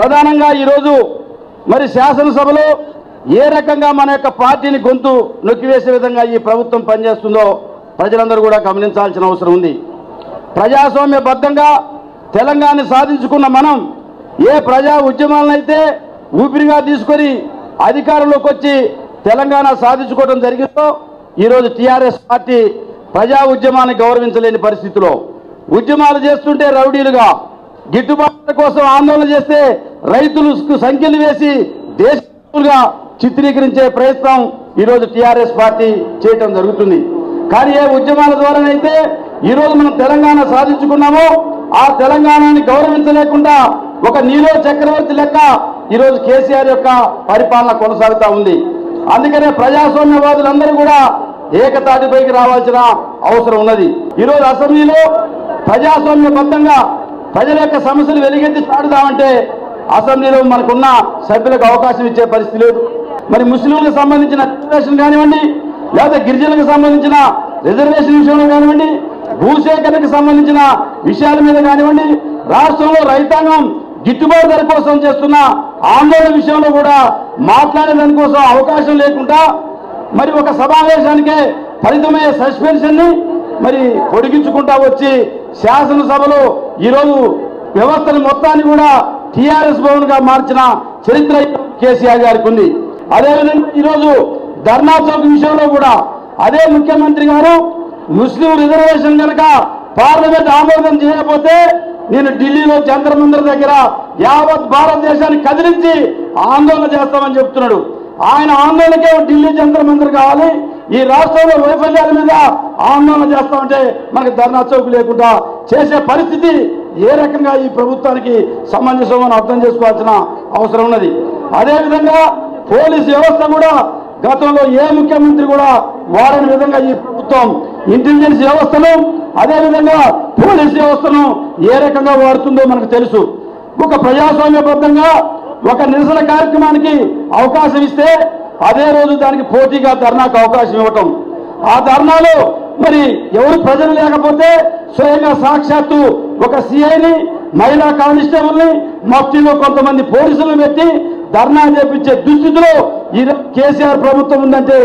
ప్రధానంగా ఈరోజు మరి శాసనసభలో ఏ రకంగా మన యొక్క పార్టీని గొంతు నొక్కివేసే విధంగా ఈ ప్రభుత్వం పనిచేస్తుందో ప్రజలందరూ కూడా గమనించాల్సిన అవసరం ఉంది. ప్రజాస్వామ్యబద్ధంగా తెలంగాణ సాధించుకున్న మనం ఏ ప్రజా ఉద్యమాలనైతే ఊపిరిగా తీసుకొని అధికారంలోకి వచ్చి తెలంగాణ సాధించుకోవడం జరిగిందో ఈరోజు టీఆర్ఎస్ పార్టీ ప్రజా ఉద్యమాన్ని గౌరవించలేని పరిస్థితిలో ఉద్యమాలు చేస్తుంటే రౌడీలుగా, గిట్టుబాట్ల కోసం ఆందోళన చేస్తే రైతులకు సంఖ్యలు వేసి దేశంగా చిత్రీకరించే ప్రయత్నం ఈరోజు టీఆర్ఎస్ పార్టీ చేయటం జరుగుతుంది. కానీ ఏ ఉద్యమాల ద్వారానైతే ఈరోజు మనం తెలంగాణ సాధించుకున్నామో ఆ తెలంగాణని గౌరవించలేకుండా ఒక నీలో చక్రవర్తి లెక్క ఈరోజు కేసీఆర్ యొక్క పరిపాలన కొనసాగుతూ ఉంది. అందుకనే ప్రజాస్వామ్యవాదులందరూ కూడా ఏకతాటిపైకి రావాల్సిన అవసరం ఉన్నది. ఈరోజు అసెంబ్లీలో ప్రజాస్వామ్యబద్ధంగా ప్రజల యొక్క సమస్యలు వెలుగెత్తి చాటుదామంటే అసెంబ్లీలో మనకున్న సభ్యులకు అవకాశం ఇచ్చే పరిస్థితి లేదు. మరి ముస్లింలకు సంబంధించిన రిజర్వేషన్ కానివ్వండి, లేదా గిరిజనులకు సంబంధించిన రిజర్వేషన్ విషయంలో కానివ్వండి, భూసేకరణకు సంబంధించిన విషయాల మీద కానివ్వండి, రాష్ట్రంలో రైతాంగం గిట్టుబాటు ధర కోసం చేస్తున్న ఆందోళన విషయంలో కూడా మాట్లాడే దానికోసం అవకాశం లేకుండా మరి ఒక సమావేశానికే ఫలితమయ్యే సస్పెన్షన్ని మరి పొడిగించుకుంటా వచ్చి శాసనసభలో ఈరోజు వ్యవస్థను మొత్తాన్ని కూడా టీఆర్ఎస్ భవన్గా మార్చిన చరిత్ర కేసీఆర్ గారికి ఉంది. అదేవిధంగా ఈరోజు ధర్నా చౌక్ విషయంలో కూడా అదే ముఖ్యమంత్రి గారు ముస్లిం రిజర్వేషన్ కనుక పార్లమెంట్ ఆమోదం చేయకపోతే నేను ఢిల్లీలో జంతర్ మంతర్ దగ్గర యావత్ భారతదేశాన్ని కదిలించి ఆందోళన చేస్తామని చెప్తున్నాడు. ఆయన ఆందోళనకే ఢిల్లీ జంతర్ మంతర్ కావాలి, ఈ రాష్ట్రంలో వైఫల్యాల మీద ఆందోళన చేస్తామంటే మనకి ధర్నా చౌక్ లేకుండా చేసే పరిస్థితి ఏ రకంగా ఈ ప్రభుత్వానికి సమంజసమని అర్థం చేసుకోవాల్సిన అవసరం ఉన్నది. అదేవిధంగా పోలీసు వ్యవస్థ కూడా గతంలో ఏ ముఖ్యమంత్రి కూడా వాడని విధంగా ఈ ప్రభుత్వం ఇంటెలిజెన్స్ వ్యవస్థను అదేవిధంగా పోలీసు వ్యవస్థను ఏ రకంగా వాడుతుందో మనకు తెలుసు. ఒక ప్రజాస్వామ్యబద్ధంగా ఒక నిరసన కార్యక్రమానికి అవకాశం ఇస్తే అదే రోజు దానికి పోటీగా ధర్నాకు అవకాశం ఇవ్వటం, ఆ ధర్నాలో మరి ఎవరు ప్రజలు లేకపోతే స్వయంగా సాక్షాత్తు ఒక సిఐని, మహిళా కానిస్టేబుల్ని, మఫ్టీలో కొంతమంది పోలీసులను పెట్టి ధర్నా చేపించే దుస్థితిలో ఈ కేసీఆర్ ప్రభుత్వం ఉందంటే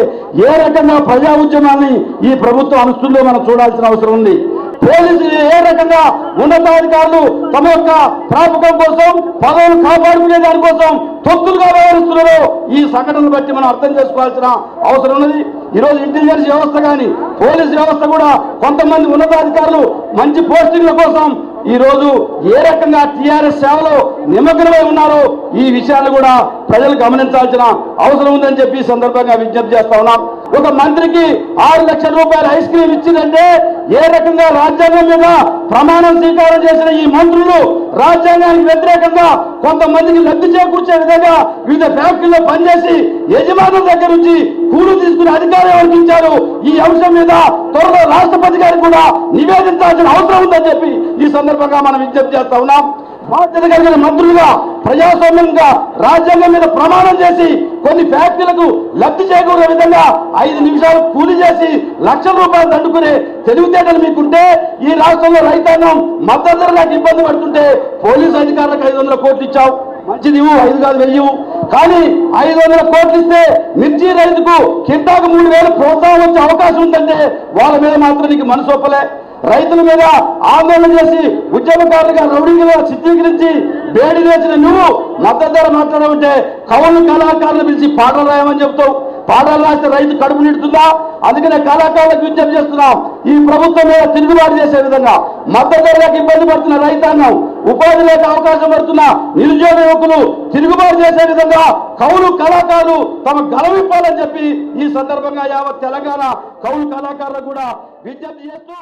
ఏ రకంగా ప్రజా ఉద్యమాన్ని ఈ ప్రభుత్వం అనుస్తుందో మనం చూడాల్సిన అవసరం ఉంది. పోలీసులు ఏ రకంగా ఉన్నతాధికారులు తమ యొక్క ప్రాపకం కోసం పదవులు కాపాడుకునే దానికోసం తొత్తులుగా వ్యవహరిస్తున్నారో ఈ సంఘటనను బట్టి మనం అర్థం చేసుకోవాల్సిన అవసరం ఉన్నది. ఈరోజు ఇంటెలిజెన్స్ వ్యవస్థ కానీ పోలీసు వ్యవస్థ కూడా కొంతమంది ఉన్నతాధికారులు మంచి పోస్టింగ్ల కోసం ఈరోజు ఏ రకంగా టీఆర్ఎస్ సేవలో నిమగ్నమై ఉన్నారో ఈ విషయాన్ని కూడా ప్రజలు గమనించాల్సిన అవసరం ఉందని చెప్పి ఈ సందర్భంగా విజ్ఞప్తి చేస్తా ఉన్నాం. ఒక మంత్రికి 6 లక్షల రూపాయల ఐస్ క్రీమ్ ఇచ్చిందంటే ఏ రకంగా రాజ్యాంగం మీద ప్రమాణం స్వీకారం చేసిన ఈ మంత్రులు రాజ్యాంగానికి వ్యతిరేకంగా కొంతమందికి లబ్ధి చేకూర్చే విధంగా వివిధ ఫ్యాక్టరీలో పనిచేసి యజమానుల దగ్గర నుంచి కూలు తీసుకునే అధికారం వర్తించారు. ఈ అంశం మీద త్వరలో రాష్ట్రపతి గారికి కూడా నివేదించాల్సిన అవసరం ఉందని చెప్పి ఈ సందర్భంగా మనం విజ్ఞప్తి చేస్తా ఉన్నాం. బాధ్యత కలిగిన మంత్రులుగా ప్రజాస్వామ్యంగా రాజ్యాంగం మీద ప్రమాణం చేసి కొన్ని ఫ్యాక్టరీలకు లబ్ధి చేకూరే విధంగా 5 నిమిషాలు కూలి చేసి లక్షల రూపాయలు దండుకునే తెలివితేటలు మీకుంటే ఈ రాష్ట్రంలో రైతాంగం మద్దతు ధరలకు ఇబ్బంది పడుతుంటే పోలీసు అధికారులకు 500 కోట్లు ఇచ్చావు, మంచిది 5 కాదు 1000, కానీ 500 కోట్లు ఇస్తే మిర్చి రైతుకు కింటాకు 3000 ప్రోత్సాహం వచ్చే అవకాశం ఉందంటే వాళ్ళ మీద మాత్రం నీకు మనసు ఒప్పలే. రైతుల మీద ఆందోళన చేసి ఉద్యమకారులుగా రౌడీగా చిత్రీకరించి వేడి వేసిన నువ్వు మద్దతు ధర మాట్లాడమంటే కవులు కళాకారులు పిలిచి పాటలు రాయమని చెప్తావు. పాటలు రాస్తే రైతు కడుపు నిడుతుందా? అందుకనే కళాకారులకు విజ్ఞప్తి చేస్తున్నాం, ఈ ప్రభుత్వం మీద తిరుగుబాటు చేసే విధంగా మద్దతు ధరలకు ఇబ్బంది పడుతున్న రైతాంగం, ఉపాధి లేక అవకాశం పడుతున్న నిరుద్యోగ యువకులు తిరుగుబాటు చేసే విధంగా కవులు కళాకారులు తమ గలవిప్పాలని చెప్పి ఈ సందర్భంగా యావత్ తెలంగాణ కవులు కళాకారులకు కూడా విజ్ఞప్తి చేస్తూ